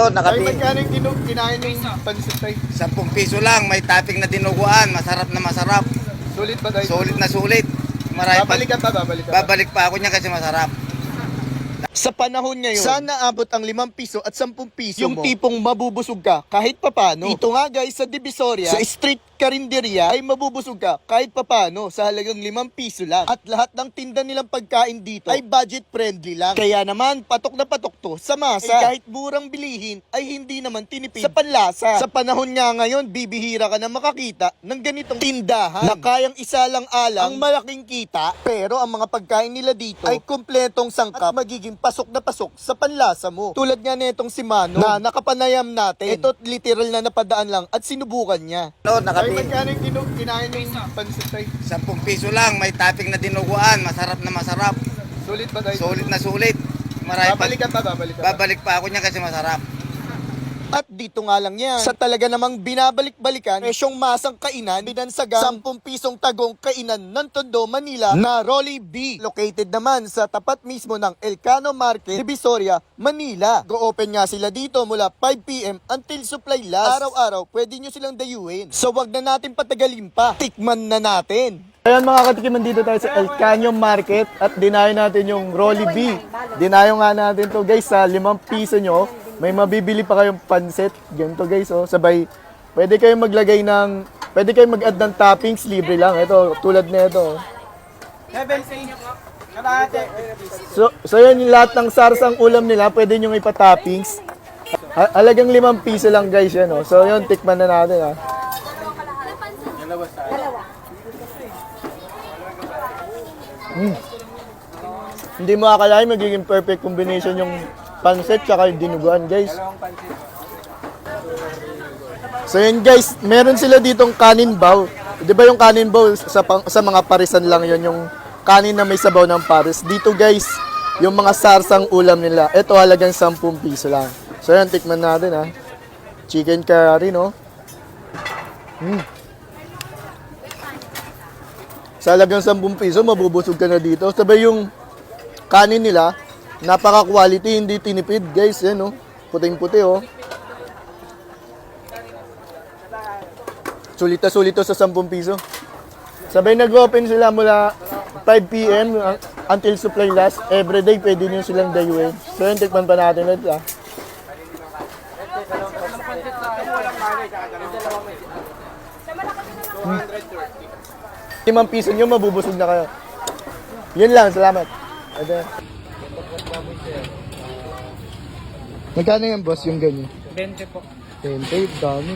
Ay, Nakati magkano yung kinain ng pansit tayo? 10 piso lang, may topping na dinuguan, masarap na masarap. Sulit ba tayo? Sulit na sulit. Marami pa. Babalik ka pa, babalik ka pa. Babalik pa ako niya kasi masarap. Sa panahon ngayon, saan naabot ang 5 piso at 10 piso yung tipong mabubusog ka kahit papano? Dito nga guys, sa Divisoria, sa street karinderya, ay mabubusog ka kahit papano sa halagang 5 piso lang. At lahat ng tinda nilang pagkain dito ay budget friendly lang. Kaya naman, patok na patok to sa masa. Kahit murang bilihin, ay hindi naman tinipid sa panlasa. Sa panahon nga ngayon, bibihira ka na makakita ng ganitong tindahan na kayang isa lang alang ang malaking kita. Pero ang mga pagkain nila dito ay kumpletong sangkap at magiging pasok na pasok sa panlasa mo. Tulad nga nitong si Mano na nakapanayam natin. Ito literal na napadaan lang at sinubukan niya. Nakati Magkano yung kinain ng pansit tayo? 10 piso lang, may topping na dinuguan, masarap na masarap. Sulit ba tayo? Sulit na sulit. Marami pa. Babalik ka pa, babalik ka pa. Babalik pa ako niya kasi masarap. At dito nga lang yan, sa talaga namang binabalik-balikan, presyong masang kainan, binansagang 10 pisong tagong kainan ng Tondo, Manila na Rolly B. Located naman sa tapat mismo ng Elcano Market, Divisoria, Manila. Go-open nga sila dito mula 5 p.m. until supply last. Araw-araw, pwede nyo silang dayuin. So wag na natin patagalin pa, tikman na natin. Ayan mga katikiman, dito tayo sa Elcano Market at dinayo natin yung Rolly B. Dinayo nga natin to guys sa 5 piso nyo. May mabibili pa kayong pansit. Ganito guys, oh. Sabay, pwede kayong maglagay ng, pwede kayong mag-add ng toppings, libre lang. Ito, tulad na ito. So yan yung lahat ng sarsang ulam nila, pwede nyo ipa-toppings. Halagang 5 piso lang guys yan, oh. So yun, tikman na natin, ah. Hindi mo akalain magiging perfect combination yung pansit tsaka yung dinuguan guys. So yun guys, meron sila ditong kanin bowl. Di ba yung kanin bowl sa mga parisan lang yun, yung kanin na may sabaw ng pares. Dito guys, yung mga sarsang ulam nila, ito halagang 10 piso lang. So yan, tikman natin ha. Chicken curry, no? Sa halagang 10 piso, mabubusog ka na dito. Sabay yung kanin nila, napaka-quality, hindi tinipid, guys. Yan, oh. Puting-puti, oh. Sulit to sa 10 piso. Sabay nag-open sila mula 5 p.m. until supply last. Everyday, pwede nyo silang dayuin. So, yun, tikman pa natin ulit, ah. ₱5 nyo, mabubusog na kayo. Yun lang, salamat. Magkano yan, boss, yung ganyan? 20 po. 20, dami.